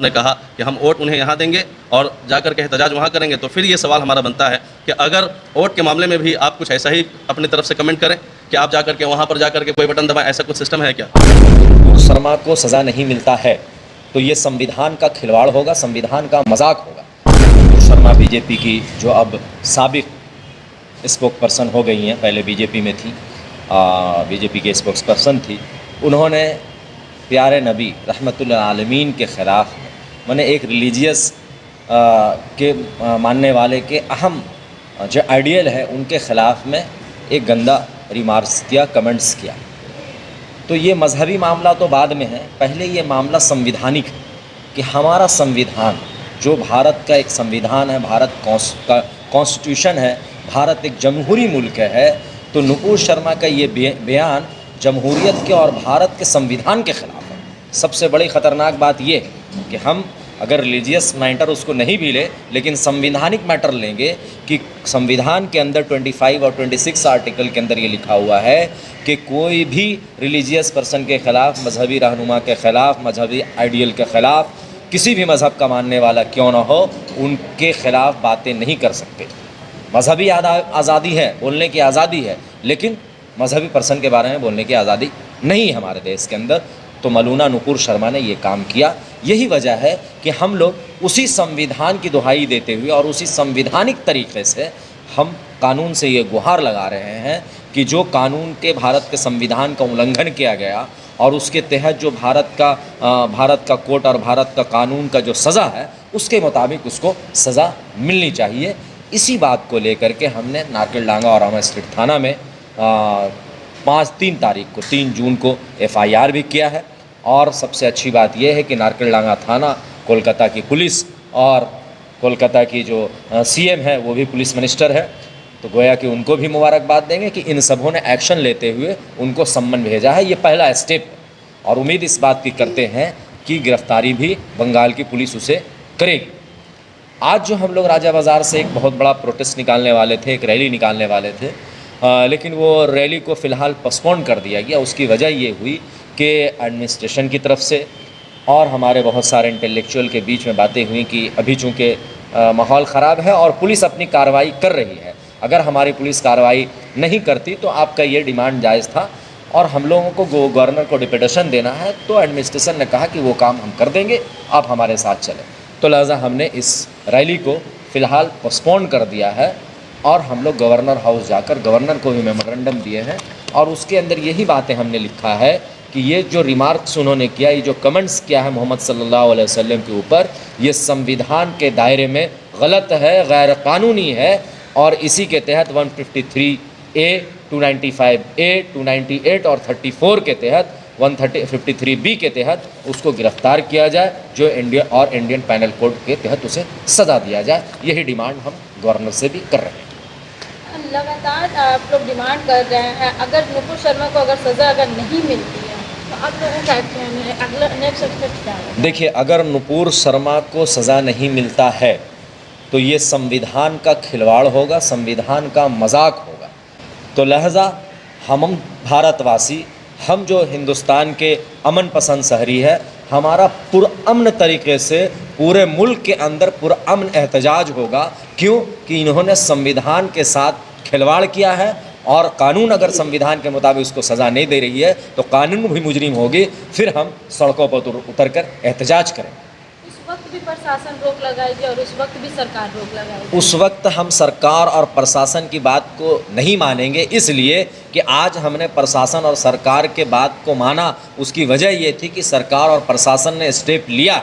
ने कहा कि हम वोट उन्हें यहाँ देंगे और जाकर के एहतजाज वहाँ करेंगे, तो फिर ये सवाल हमारा बनता है कि अगर वोट के मामले में भी आप कुछ ऐसा ही अपनी तरफ से कमेंट करें कि आप जाकर के वहाँ पर जाकर के कोई बटन दबाएं, ऐसा कुछ सिस्टम है क्या? शर्मा को सज़ा नहीं मिलता है तो ये संविधान का खिलवाड़ होगा, संविधान का मजाक होगा। शर्मा बीजेपी की जो अब साबिक स्पोक पर्सन हो गई हैं, पहले बीजेपी में थी, बीजेपी के स्पोक्स पर्सन थी, उन्होंने प्यारे नबी रहमतुल आलमीन के ख़िलाफ़ मैंने एक रिलीजियस के मानने वाले के अहम जो आइडियल है उनके ख़िलाफ़ में एक गंदा रिमार्क्स किया, कमेंट्स किया। तो ये मजहबी मामला तो बाद में है, पहले ये मामला संविधानिक है कि हमारा संविधान जो भारत का एक संविधान है, भारत का कॉन्स्टिट्यूशन है, भारत एक जमहूरी मुल्क है, तो नुपुर शर्मा का ये बयान जमहूरियत के और भारत के संविधान के ख़िलाफ़ है। सबसे बड़ी ख़तरनाक बात ये है कि हम अगर रिलीजियस मैटर उसको नहीं भी ले, लेकिन संविधानिक मैटर लेंगे कि संविधान के अंदर 25 और 26 आर्टिकल के अंदर ये लिखा हुआ है कि कोई भी रिलीजियस पर्सन के ख़िलाफ़, मजहबी रहनुमा के ख़िलाफ़, मजहबी आइडियल के ख़िलाफ़, किसी भी मज़हब का मानने वाला क्यों ना हो, उनके ख़िलाफ़ बातें नहीं कर सकते। मजहबी आज़ादी है, बोलने की आज़ादी है, लेकिन मजहबी पर्सन के बारे में बोलने की आज़ादी नहीं है हमारे देश के अंदर। तो मौलाना नुपुर शर्मा ने ये काम किया। यही वजह है कि हम लोग उसी संविधान की दुहाई देते हुए और उसी संविधानिक तरीक़े से हम कानून से ये गुहार लगा रहे हैं कि जो कानून के भारत के संविधान का उल्लंघन किया गया और उसके तहत जो भारत का कोर्ट और भारत का कानून का जो सज़ा है उसके मुताबिक उसको सज़ा मिलनी चाहिए। इसी बात को लेकर के हमने नारकलडांगा और रामा स्ट्रीट थाना में 3 जून को FIR भी किया है। और सबसे अच्छी बात यह है कि नारकलडांगा थाना, कोलकाता की पुलिस और कोलकाता की जो CM है वो भी पुलिस मिनिस्टर है, तो गोया कि उनको भी मुबारकबाद देंगे कि इन सबों ने एक्शन लेते हुए उनको सम्मन भेजा है। ये पहला स्टेप है और उम्मीद इस बात की करते हैं कि गिरफ्तारी भी बंगाल की पुलिस उसे करेगी। आज जो हम लोग राजा बाज़ार से एक बहुत बड़ा प्रोटेस्ट निकालने वाले थे, एक रैली निकालने वाले थे, लेकिन वो रैली को फ़िलहाल पोस्टपोन कर दिया गया। उसकी वजह ये हुई कि एडमिनिस्ट्रेशन की तरफ से और हमारे बहुत सारे इंटेलेक्चुअल के बीच में बातें हुई कि अभी चूँकि माहौल ख़राब है और पुलिस अपनी कार्रवाई कर रही है, अगर हमारी पुलिस कार्रवाई नहीं करती तो आपका ये डिमांड जायज़ था और हम लोगों को गवर्नर को डिप्यूटेशन देना है, तो एडमिनिस्ट्रेशन ने कहा कि वो काम हम कर देंगे, आप हमारे साथ चलें। तो लिहाजा हमने इस रैली को फ़िलहाल पोस्टपोन कर दिया है और हम लोग गवर्नर हाउस जाकर गवर्नर को भी मेमोरेंडम दिए हैं और उसके अंदर यही बातें हमने लिखा है कि ये जो रिमार्क्स उन्होंने किया, ये जो कमेंट्स किया है मोहम्मद सल्लल्लाहु अलैहि वसल्लम के ऊपर, ये संविधान के दायरे में गलत है, गैर कानूनी है और इसी के तहत 153A, 295A, 298 और 34 के तहत 153B के तहत उसको गिरफ़्तार किया जाए, जो इंडियन पैनल कोड के तहत उसे सज़ा दिया जाए। यही डिमांड हम गवर्नर से भी कर रहे हैं। लगातार आप लोग डिमांड कर रहे हैं, अगर नुपुर शर्मा को अगर सज़ा अगर नहीं मिलती है तो आप लोगों का अगला नेक्स्ट स्टेप क्या है? देखिए, अगर नुपुर शर्मा को सज़ा नहीं मिलता है तो ये संविधान का खिलवाड़ होगा, संविधान का मजाक होगा। तो लिहाजा हम भारतवासी, हम जो हिंदुस्तान के अमन पसंद शहरी है, हमारा पुरअमन तरीके से पूरे मुल्क के अंदर पुरअमन एहतजाज होगा। क्यों कि इन्होंने संविधान के साथ खिलवाड़ किया है और कानून अगर संविधान के मुताबिक उसको सज़ा नहीं दे रही है तो कानून भी मुजरिम होगी। फिर हम सड़कों पर उतर कर एहतजाज करें। उस वक्त भी प्रशासन रोक लगाएगी और उस वक्त भी सरकार रोक लगाएगी। उस वक्त हम सरकार और प्रशासन की बात को नहीं मानेंगे, इसलिए कि आज हमने प्रशासन और सरकार के बात को माना। उसकी वजह ये थी कि सरकार और प्रशासन ने स्टेप लिया,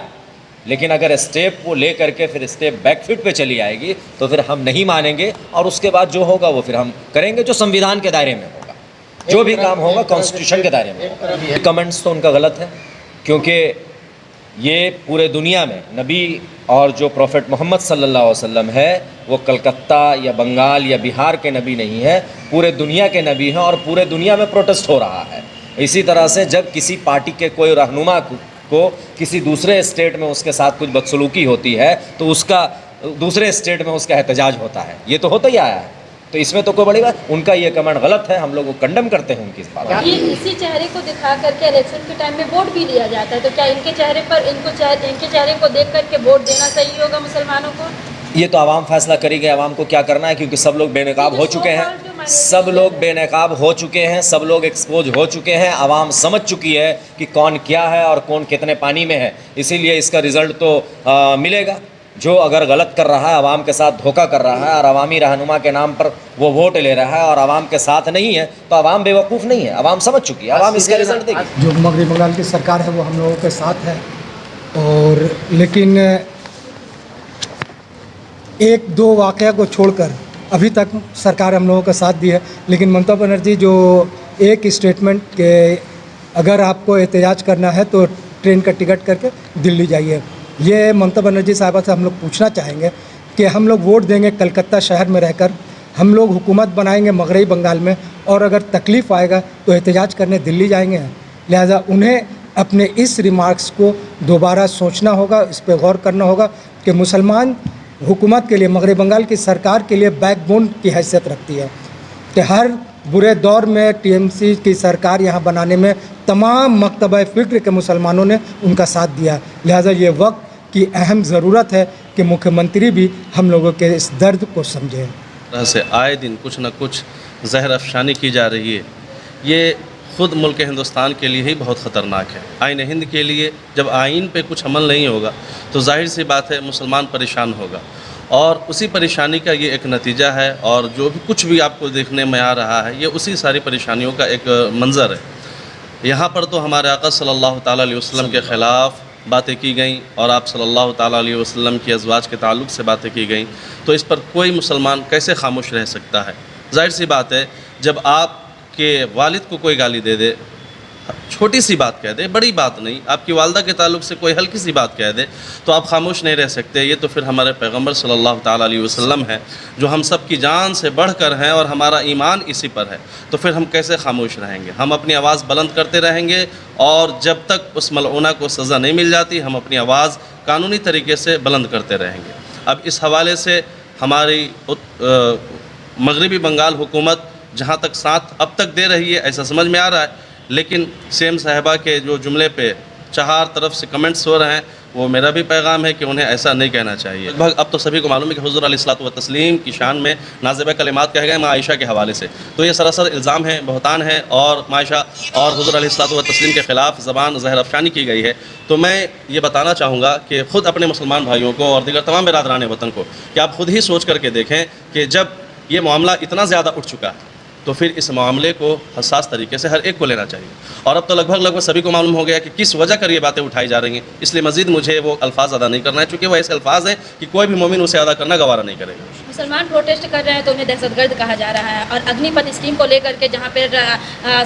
लेकिन अगर स्टेप वो ले करके फिर स्टेप बैकफुट पे चली आएगी तो फिर हम नहीं मानेंगे और उसके बाद जो होगा वो फिर हम करेंगे, जो संविधान के दायरे में होगा, जो भी काम होगा कॉन्स्टिट्यूशन के दायरे में होगा। कमेंट्स तो उनका गलत है, क्योंकि ये पूरे दुनिया में नबी और जो प्रॉफेट मोहम्मद सल्लल्लाहु अलैहि वसल्लम है वो कलकत्ता या बंगाल या बिहार के नबी नहीं है, पूरे दुनिया के नबी हैं और पूरे दुनिया में प्रोटेस्ट हो रहा है। इसी तरह से जब किसी पार्टी के कोई रहनुमा को किसी दूसरे स्टेट में उसके साथ कुछ बदसलूकी होती है तो उसका दूसरे स्टेट में उसका एहतजाज होता है, ये तो होता ही आया है। तो इसमें तो कोई बड़ी बात, उनका ये कमेंट गलत है, हम लोग कंडेम करते हैं उनकी इस बात को। ये इसी चेहरे को दिखा करके इलेक्शन के टाइम में वोट भी लिया जाता है, तो क्या इनके चेहरे पर इनके चेहरे को देख करके वोट देना सही होगा मुसलमानों को? ये तो आवाम फैसला करेगी आवाम को क्या करना है, क्योंकि सब लोग बेनकाब हो चुके हैं, सब लोग बेनकाब हो चुके हैं, सब लोग एक्सपोज हो चुके हैं, आवाम समझ चुकी है कि कौन क्या है और कौन कितने पानी में है। इसीलिए इसका रिज़ल्ट तो मिलेगा। जो अगर गलत कर रहा है, आवाम के साथ धोखा कर रहा है और अवामी रहनुमा के नाम पर वो वोट ले रहा है और आवाम के साथ नहीं है, तो आवाम बेवकूफ़ नहीं है, आवाम समझ चुकी है, आवाम इसका रिजल्ट देगी। जो मगरबी बंगाल की सरकार है वो हम लोगों के साथ है, और लेकिन एक दो वाक़या को छोड़कर अभी तक सरकार हम लोगों का साथ दी है। लेकिन ममता बनर्जी जो एक स्टेटमेंट के अगर आपको एहतजाज करना है तो ट्रेन का टिकट करके दिल्ली जाइए, ये ममता बनर्जी साहबा से हम लोग पूछना चाहेंगे कि हम लोग वोट देंगे कलकत्ता शहर में रहकर, हम लोग हुकूमत बनाएंगे मगरबी बंगाल में, और अगर तकलीफ़ आएगा तो एहतजाज करने दिल्ली जाएंगे। लिहाजा उन्हें अपने इस रिमार्क्स को दोबारा सोचना होगा, इस पर गौर करना होगा कि मुसलमान हुकूमत के लिए, मगरबी बंगाल की सरकार के लिए बैकबोन की हैसियत रखती है, कि हर बुरे दौर में टीएमसी की सरकार यहाँ बनाने में तमाम मकतबा फ़िक्र के मुसलमानों ने उनका साथ दिया। लिहाजा ये वक्त की अहम ज़रूरत है कि मुख्यमंत्री भी हम लोगों के इस दर्द को समझें। तरह से आए दिन कुछ न कुछ जहर अफशानी की जा रही है, ये ख़ुद मुल्क हिंदुस्तान के लिए ही बहुत ख़तरनाक है। आइन हिंद के लिए जब आइन पे कुछ अमल नहीं होगा तो जाहिर सी बात है मुसलमान परेशान होगा, और उसी परेशानी का ये एक नतीजा है। और जो भी कुछ भी आपको देखने में आ रहा है ये उसी सारी परेशानियों का एक मंज़र है। यहाँ पर तो हमारे आका सल्लल्लाहु ताला अलैहि वसल्लम के ख़िलाफ़ बातें की गई और आप सल्लल्लाहु ताला अलैहि वसल्लम की अज़वाज के ताल्लुक़ से बातें की गई, तो इस पर कोई मुसलमान कैसे खामोश रह सकता है। जाहिर सी बात है जब आपके वालिद को कोई गाली दे दे, छोटी सी बात कह दे, बड़ी बात नहीं, आपकी वालदा के ताल्लुक़ से कोई हल्की सी बात कह दे, तो आप खामोश नहीं रह सकते। ये तो फिर हमारे पैगम्बर सल्लल्लाहु ताला अलैहि वसल्लम है जो हम सब की जान से बढ़कर हैं और हमारा ईमान इसी पर है, तो फिर हम कैसे खामोश रहेंगे। हम अपनी आवाज़ बुलंद करते रहेंगे और जब तक उस मलऊना को सज़ा नहीं मिल जाती हम अपनी आवाज़ कानूनी तरीके से बुलंद करते रहेंगे। अब इस हवाले से हमारी मगरबी बंगाल हुकूमत जहाँ तक साथ अब तक दे रही है ऐसा समझ में आ रहा है, लेकिन सेम साहिबा के जो जुमले पे 4 तरफ से कमेंट्स हो रहे हैं वो मेरा भी पैगाम है कि उन्हें ऐसा नहीं कहना चाहिए। लगभग अब तो सभी को मालूम है कि हुज़ूर अलैहिस्सलातु व तस्लीम की शान में नाज़िबा कलिमात कहे गए माँ आयशा के हवाले से, तो ये सरासर इल्ज़ाम है, बहतान है और माँ आयशा और हुज़ूर अलैहिस्सलातु व तस्लीम के ख़िलाफ़ ज़बान ज़हर अफ़शानी की गई है। तो मैं ये बताना चाहूँगा कि ख़ुद अपने मुसलमान भाइयों को और दीगर तमाम बिरादरान वतन को कि आप ख़ुद ही सोच करके देखें कि जब ये मामला इतना ज़्यादा उठ चुका है तो फिर इस मामले को हसास तरीके से हर एक को लेना चाहिए। और अब तो लगभग सभी को मालूम हो गया कि किस वजह कर ये बातें उठाई जा रही हैं, इसलिए मज़ीद मुझे वो अल्फाज अदा नहीं करना है, चूँकि वो ऐसे अल्फाज हैं कि कोई भी मोमिन उसे अदा करना गवारा नहीं करेगा। मुसलमान प्रोटेस्ट कर रहे हैं तो उन्हें दहशतगर्द कहा जा रहा है, और अग्निपथ स्कीम को लेकर के जहाँ पर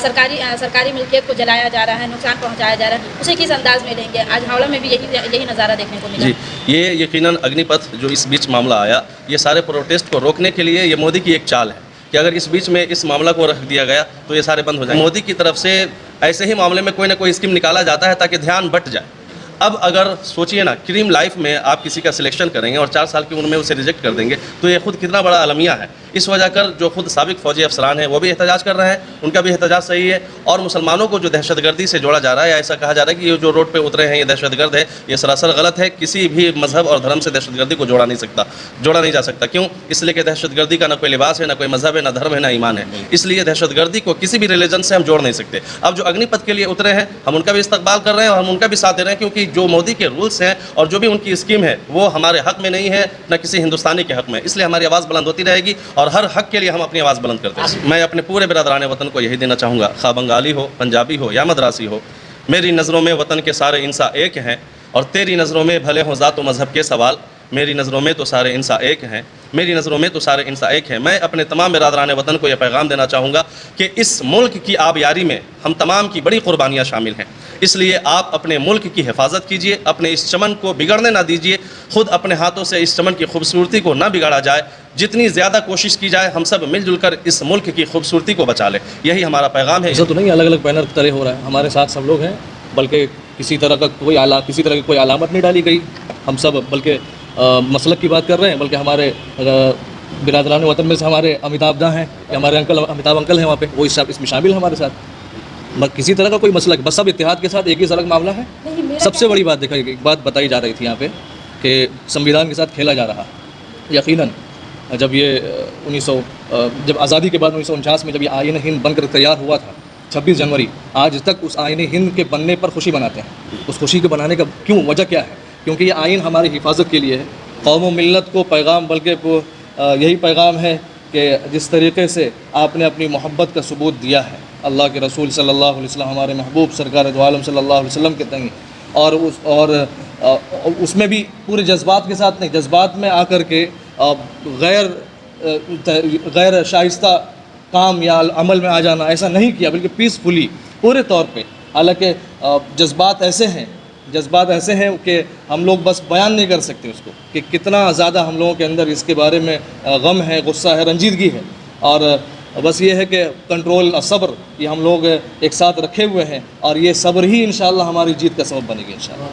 सरकारी मिल्कियत को जलाया जा रहा है, नुकसान पहुँचाया जा रहा है, उसे किस अंदाज में लेंगे। आज हावड़ा में भी यही नज़ारा देखने को मिला। जी, ये यकीनन अग्निपथ जो इस बीच मामला आया, ये सारे प्रोटेस्ट को रोकने के लिए ये मोदी की एक चाल है कि अगर इस बीच में इस मामला को रख दिया गया तो ये सारे बंद हो जाएंगे। मोदी की तरफ से ऐसे ही मामले में कोई ना कोई स्कीम निकाला जाता है ताकि ध्यान बट जाए। अब अगर सोचिए ना, क्रीम लाइफ में आप किसी का सिलेक्शन करेंगे और 4 साल की उम्र में उसे रिजेक्ट कर देंगे, तो ये खुद कितना बड़ा अलमिया है। इस वजह कर जो खुद साबिक फ़ौजी अफसरान हैं वो भी एहतजाज कर रहे हैं, उनका भी एहतजाज सही है। और मुसलमानों को जो दहशतगर्दी से जोड़ा जा रहा है, ऐसा कहा जा रहा है कि ये जो रोड पे उतरे हैं ये दहशतगर्द है, ये सरासर गलत है। किसी भी मज़हब और धर्म से दहशतगर्दी को जोड़ा नहीं जा सकता। क्यों? इसलिए कि दहशतगर्दी का ना कोई लिबास है, ना कोई मज़हब है, ना धर्म है, ना ईमान है। इसलिए दहशतगर्दी को किसी भी रिलीजन से हम जोड़ नहीं सकते। अब जो अग्निपथ के लिए उतरे हैं हम उनका भी इस्तकबाल कर रहे हैं और हम उनका भी साथ दे रहे हैं, क्योंकि जो मोदी के रूल्स हैं और जो भी उनकी स्कीम है वो हमारे हक़ में नहीं है, न किसी हिंदुस्तानी के हक़ में। इसलिए हमारी आवाज़ बुलंद होती रहेगी और हर हक़ के लिए हम अपनी आवाज़ बुलंद करते हैं। मैं अपने पूरे बिरादरान वतन को यही देना चाहूँगा, खा बंगाली हो, पंजाबी हो या मद्रासी हो, मेरी नज़रों में वतन के सारे इंसान एक हैं, और तेरी नज़रों में भले हों ज़ात व मज़हब के सवाल, मेरी नज़रों में तो सारे इंसान एक हैं, मेरी नज़रों में तो सारे इंसान एक हैं। मैं अपने तमाम बिरादरान वतन को यह पैगाम देना चाहूँगा कि इस मुल्क की आबियारी में हम तमाम की बड़ी क़ुरबानियाँ शामिल हैं, इसलिए आप अपने मुल्क की हिफाजत कीजिए, अपने इस चमन को बिगड़ने ना दीजिए, ख़ुद अपने हाथों से इस चमन की खूबसूरती को ना बिगाड़ा जाए। जितनी ज़्यादा कोशिश की जाए हम सब मिलजुल कर इस मुल्क की खूबसूरती को बचा लें, यही हमारा पैगाम है। ऐसा तो नहीं अलग अलग बैनर तरह हो रहा है, हमारे साथ सब लोग हैं, बल्कि किसी तरह की कोई अलामत नहीं डाली गई। हम सब बल्कि मसलक की बात कर रहे हैं, बल्कि हमारे बिरादरान वतन में से हमारे अमिताभ दा हैं, या हमारे अंकल अमिताभ अंकल हैं वहाँ पे, वो इसमें शामिल है हमारे साथ। बस किसी तरह का कोई मसला, बस सब इत्तेहाद के साथ एक ही सड़क मामला है। सबसे बड़ी बात देखा, एक बात बताई जा रही थी यहाँ पे कि संविधान के साथ खेला जा रहा। यकीनन जब ये 1900 जब आज़ादी के बाद 1949 में जब ये आईन हिंद बनकर तैयार हुआ था, 26 जनवरी, आज तक उस आईन हिंद के बनने पर खुशी मनाते हैं। उस खुशी के बनाने का क्यों, वजह क्या है? क्योंकि ये आइन हमारी हिफाजत के लिए है। कौम व मिल्लत को पैगाम, बल्कि यही पैगाम है कि जिस तरीके से आपने अपनी मोहब्बत का सबूत दिया है अल्लाह के रसूल सल्लल्लाहु अलैहि वसल्लम, हमारे महबूब सरकार दो आलम सल्लल्लाहु अलैहि वसल्लम के तंगी, और उसमें भी पूरे जज्बात के साथ नहीं, जज्बात में आकर के गैर शाइस्ता काम या अमल में आ जाना, ऐसा नहीं किया, बल्कि पीसफुली पूरे तौर पे। हालांकि जज्बात ऐसे हैं कि हम लोग बस बयान नहीं कर सकते उसको, कि कितना ज़्यादा हम लोगों के अंदर इसके बारे में गम है, गुस्सा है, रंजीदगी है। और बस ये है कि कंट्रोल और सब्र ये हम लोग एक साथ रखे हुए हैं, और ये सब्र ही इंशाअल्लाह हमारी जीत का सबब बनेगी इंशाअल्लाह।